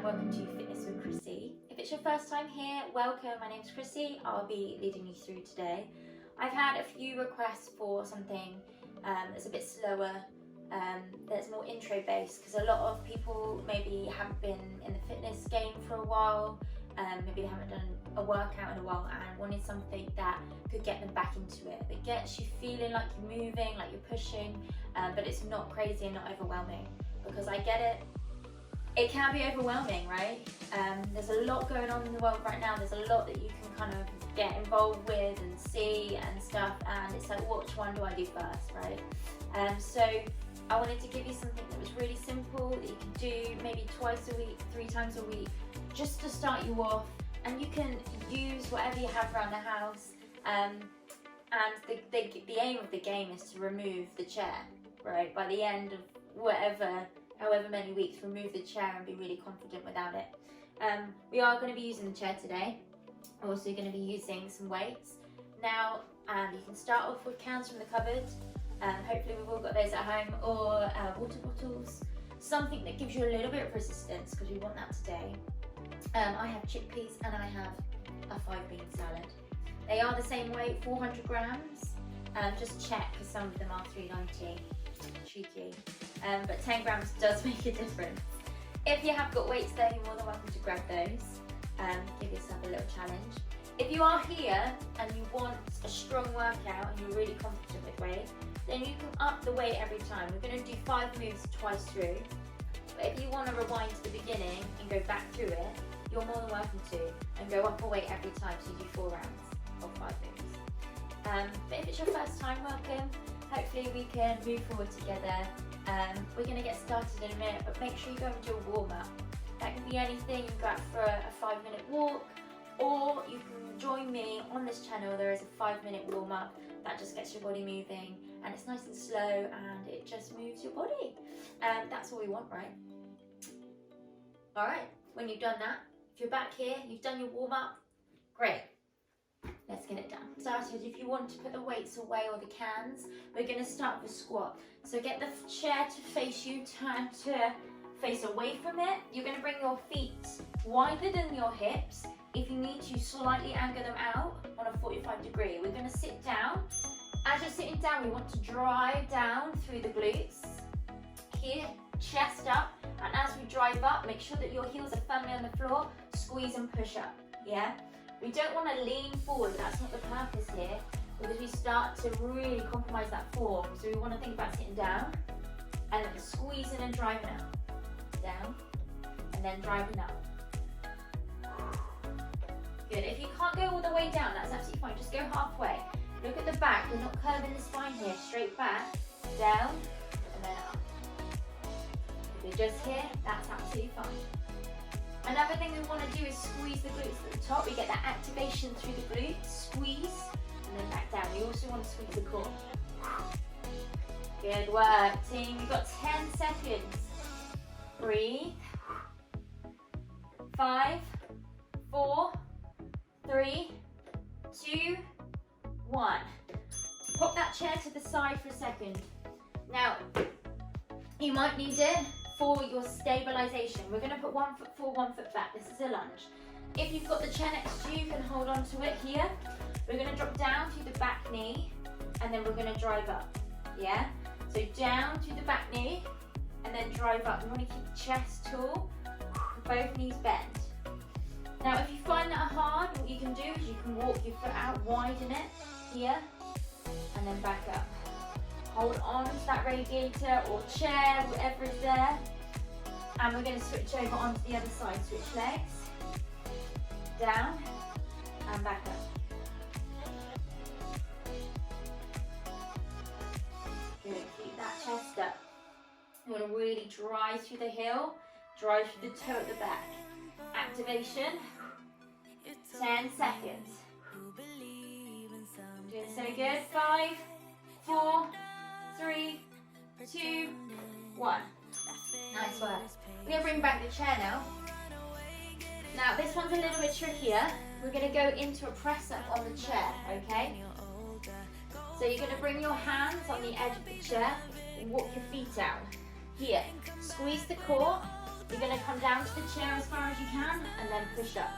welcome to Fitness with Chrissy. If it's your first time here, welcome. My name's Chrissy. I'll be leading you through today. I've had a few requests for something that's a bit slower, that's more intro based, because a lot of people maybe haven't been in the fitness game for a while, maybe they haven't done a workout in a while and wanted something that could get them back into it, that gets you feeling like you're moving, like you're pushing, but it's not crazy and not overwhelming, because I get it. It can be overwhelming, right? There's a lot going on in the world right now. There's a lot that you can kind of get involved with and see and stuff, and it's like, which one do I do first, right? So I wanted to give you something that was really simple, that you can do maybe twice a week, 3 times a week, just to start you off, and you can use whatever you have around the house. And the aim of the game is to remove the chair, right? By the end of however many weeks, remove the chair and be really confident without it. We are going to be using the chair today. We're also going to be using some weights. Now, you can start off with cans from the cupboard. Hopefully we've all got those at home, or water bottles, something that gives you a little bit of resistance, because we want that today. I have chickpeas and I have a 5-bean salad. They are the same weight, 400 grams. Just check, because some of them are 390. Cheeky. But 10 grams does make a difference. If you have got weights there, you're more than welcome to grab those. Give yourself a little challenge. If you are here and you want a strong workout and you're really confident with weight, then you can up the weight every time. We're going to do 5 moves twice through. But if you want to rewind to the beginning and go back through it, you're more than welcome to, and go up a weight every time, so you do 4 rounds of 5 moves. But if it's your first time, welcome. Hopefully we can move forward together. We're going to get started in a minute, but make sure you go and do a warm-up. That can be anything. You can go out for a 5-minute walk, or you can join me on this channel. There is a 5-minute warm-up that just gets your body moving, and it's nice and slow, and it just moves your body. That's all we want, right? Alright, when you've done that, if you're back here, you've done your warm-up, great. Let's get it done. Started, if you want to put the weights away or the cans, we're going to start with squat. So get the chair to face you, turn to face away from it. You're going to bring your feet wider than your hips. If you need to, slightly angle them out on a 45 degree. We're going to sit down. As you're sitting down, we want to drive down through the glutes. Here, chest up. And as we drive up, make sure that your heels are firmly on the floor. Squeeze and push up, yeah? We don't want to lean forward, that's not the purpose here, because we start to really compromise that form. So we want to think about sitting down, and then squeezing and driving up. Down, and then driving up. Good. If you can't go all the way down, that's absolutely fine. Just go halfway. Look at the back. You're not curving the spine here. Straight back, down, and then up. If you're just here, that's absolutely fine. Another thing we want to do is squeeze the glutes at the top. We get that activation through the glutes. Squeeze, and then back down. We also want to squeeze the core. Good work, team. We've got 10 seconds. Breathe. 5, 4, 3, 2, 1. Pop that chair to the side for a second. Now, you might need it for your stabilization. We're going to put 1 foot forward, 1 foot back. This is a lunge. If you've got the chair next to you, you can hold on to it here. We're going to drop down through the back knee, and then we're going to drive up. Yeah? So down through the back knee, and then drive up. We want to keep the chest tall, both knees bend. Now, if you find that hard, what you can do is you can walk your foot out, widen it here, and then back up. Hold on to that radiator or chair, whatever is there. And we're going to switch over onto the other side. Switch legs. Down and back up. Good. Keep that chest up. You want to really drive through the heel, drive through the toe at the back. Activation. 10 seconds. Doing so good. 5, 4, 3, 2, 1. Nice work. We're going to bring back the chair now. Now this one's a little bit trickier. We're going to go into a press up on the chair, okay? So you're going to bring your hands on the edge of the chair and walk your feet out. Here, squeeze the core, You're going to come down to the chair as far as you can and then push up.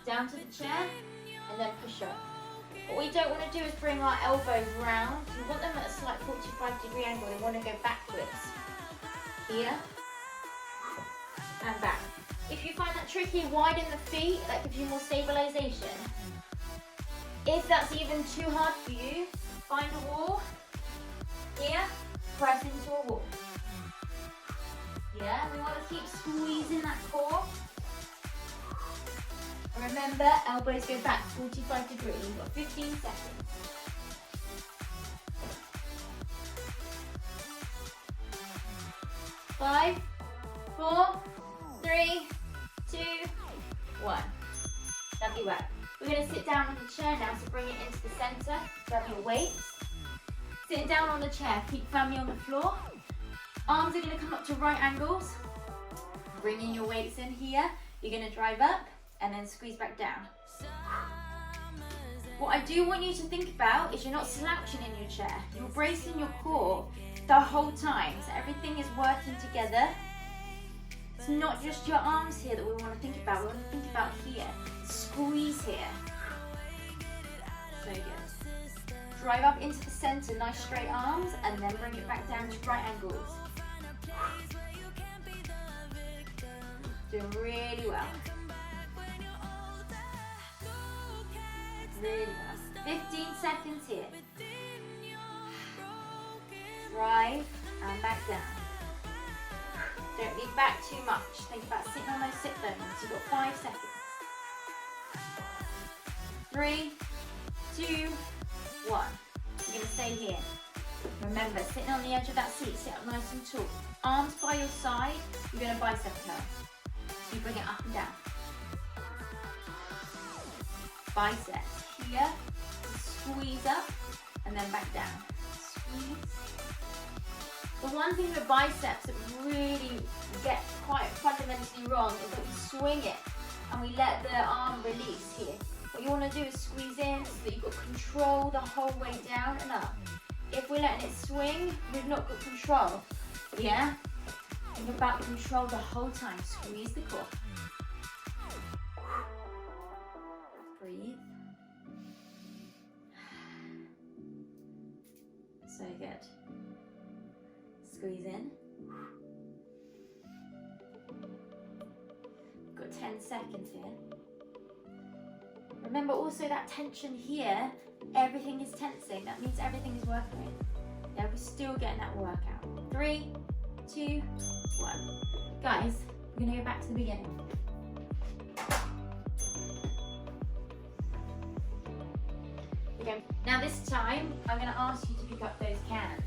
Down to the chair and then push up. What we don't want to do is bring our elbows round. We want them at a slight 45-degree angle. They want to go backwards. Here and back. If you find that tricky, widen the feet. That gives you more stabilization. If that's even too hard for you, find a wall. Here, press into a wall. Yeah, we want to keep squeezing that core. Remember, elbows go back 45 degrees. You've got 15 seconds. 5, 4, 3, 2, 1. Lovely work. We're going to sit down on the chair now, so bring it into the center. Grab your weights. Sitting down on the chair, feet firmly on the floor. Arms are going to come up to right angles. Bringing your weights in here. You're going to drive up and then squeeze back down. What I do want you to think about is you're not slouching in your chair. You're bracing your core the whole time. So everything is working together. It's not just your arms here that we want to think about. We want to think about here. Squeeze here. So good. Drive up into the center, nice straight arms, and then bring it back down to right angles. Doing really well. Really well. 15 seconds here. Drive and back down. Don't lean back too much. Think about sitting on those sit bones. You've got 5 seconds. 3, 2, 1. You're going to stay here. Remember, sitting on the edge of that seat, sit up nice and tall. Arms by your side, you're going to bicep curl. So you bring it up and down. Biceps here, squeeze up, and then back down. Squeeze. The one thing with biceps that we really get quite fundamentally wrong is that we swing it and we let the arm release here. What you want to do is squeeze in so that you've got control the whole way down and up. If we're letting it swing, we've not got control. Yeah? Think about control the whole time. Squeeze the core. Breathe. So good. Squeeze in. Got 10 seconds here. Remember also that tension here, everything is tensing. That means everything is working. Yeah, we're still getting that workout. 3, 2, 1. Guys, we're gonna go back to the beginning. Okay. Now this time, I'm gonna ask you to pick up those cans.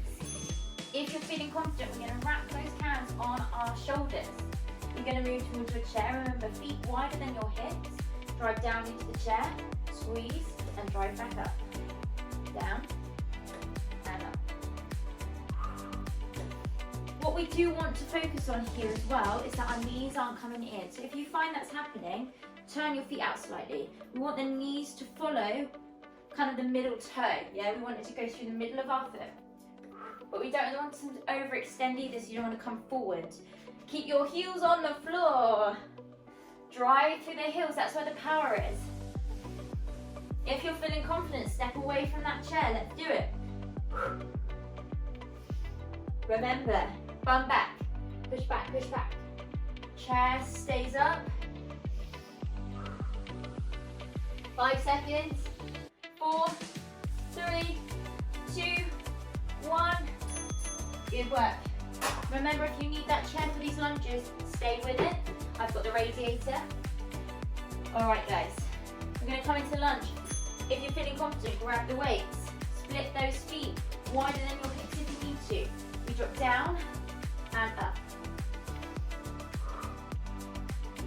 If you're feeling confident, we're gonna wrap those cans on our shoulders. You're gonna move towards your chair. Remember, feet wider than your hips. Drive down into the chair, squeeze, and drive back up. Down, and up. What we do want to focus on here as well is that our knees aren't coming in. So if you find that's happening, turn your feet out slightly. We want the knees to follow kind of the middle toe, yeah? We want it to go through the middle of our foot. But we don't want to overextend either, so you don't want to come forward. Keep your heels on the floor. Drive through the heels, that's where the power is. If you're feeling confident, step away from that chair, let's do it. Remember, bum back, push back, push back. Chair stays up. 5 seconds. 4, 3, 2, 1. Good work. Remember, if you need that chair for these lunges, stay with it. I've got the radiator. All right, guys. We're going to come into lunge. If you're feeling confident, grab the weights. Split those feet wider than your hips if you need to. We drop down and up.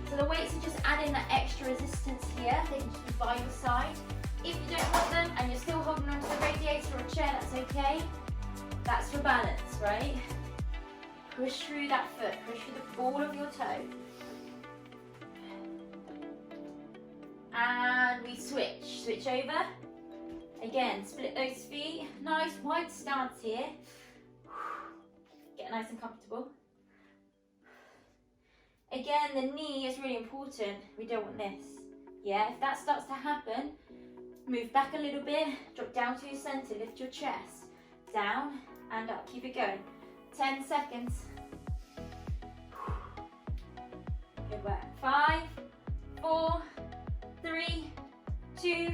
So the weights are just adding that extra resistance here. They can just be by your side. If you don't want them and you're still holding onto the radiator or chair, that's okay. That's for balance, right? Push through that foot, push through the ball of your toe. And we switch over. Again, split those feet. Nice wide stance here. Get nice and comfortable. Again, the knee is really important. We don't want this. Yeah, if that starts to happen, move back a little bit, drop down to your center, lift your chest, down and up, keep it going. 10 seconds. Good work. 5, 4, 3, 2,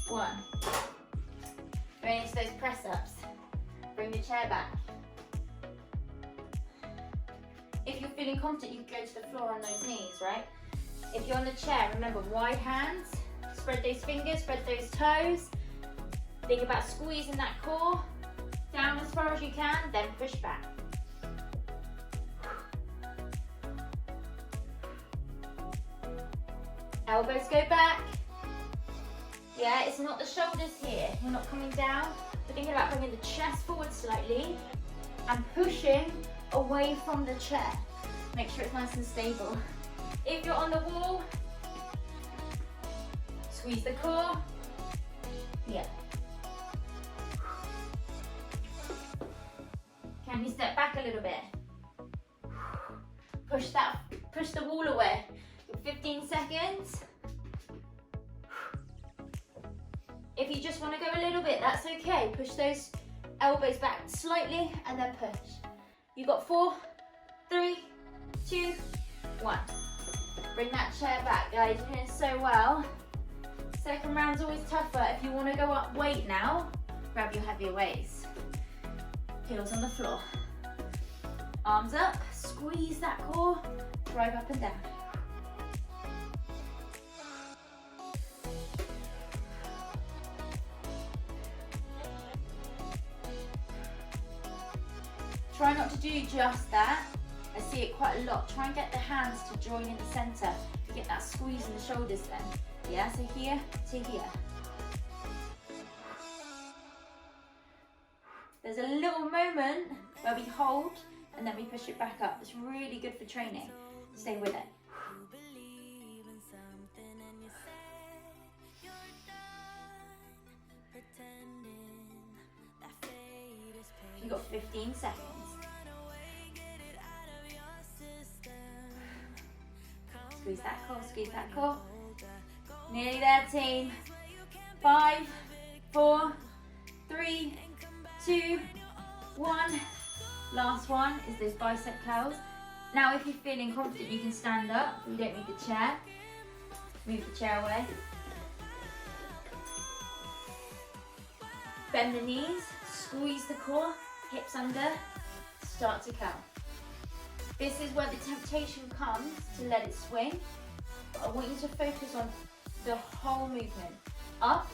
1. Going into those press ups. Bring the chair back. If you're feeling confident, you can go to the floor on those knees, right? If you're on the chair, remember, wide hands, spread those fingers, spread those toes. Think about squeezing that core down as far as you can, then push back. Elbows go back. Yeah, it's not the shoulders here. You're not coming down. We're thinking about bringing the chest forward slightly and pushing away from the chair. Make sure it's nice and stable. If you're on the wall, squeeze the core. Yeah. Can you step back a little bit? Push the wall away. 15 seconds. If you just want to go a little bit, that's okay. Push those elbows back slightly and then push. You've got 4, 3, 2, 1. Bring that chair back, guys. You're doing so well. Second round's always tougher. If you want to go up weight now, grab your heavier weights. Heels on the floor. Arms up, squeeze that core, drive up and down. Try not to do just that. I see it quite a lot. Try and get the hands to join in the center. Get that squeeze in the shoulders then. Yeah, so here to here. There's a little moment where we hold and then we push it back up. It's really good for training. Stay with it. You've got 15 seconds. Squeeze that core, squeeze that core. Nearly there, team. 5, 4, 3, 2, 1. Last one is those bicep curls. Now if you're feeling confident, you can stand up. You don't need the chair. Move the chair away. Bend the knees, squeeze the core, hips under, start to curl. This is where the temptation comes to let it swing. But I want you to focus on the whole movement, up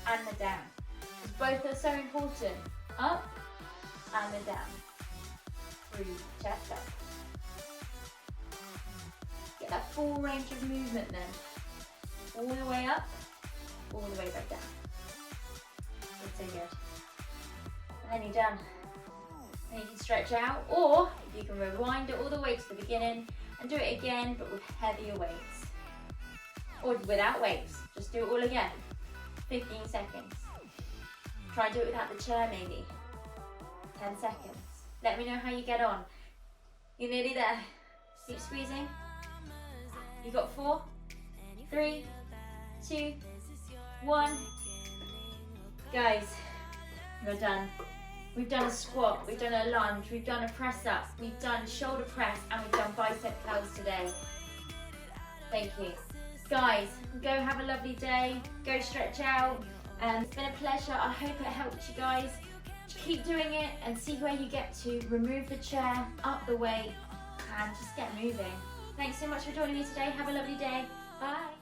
and the down. Both are so important, up and the down. Breathe, chest up. Get that full range of movement then. All the way up, all the way back down. That's so good. And then you're done. And you can stretch out, or you can rewind it all the way to the beginning and do it again, but with heavier weights. Or without weights, just do it all again. 15 seconds. Try and do it without the chair maybe. 10 seconds. Let me know how you get on. You're nearly there. Keep squeezing. You've got 4, 3, 2, 1. Guys, we're done. We've done a squat, we've done a lunge, we've done a press up, we've done shoulder press, and we've done bicep curls today. Thank you. Guys, go have a lovely day, go stretch out. It's been a pleasure, I hope it helped you guys. Keep doing it and see where you get to. Remove the chair, up the weight, and just get moving. Thanks so much for joining me today. Have a lovely day. Bye.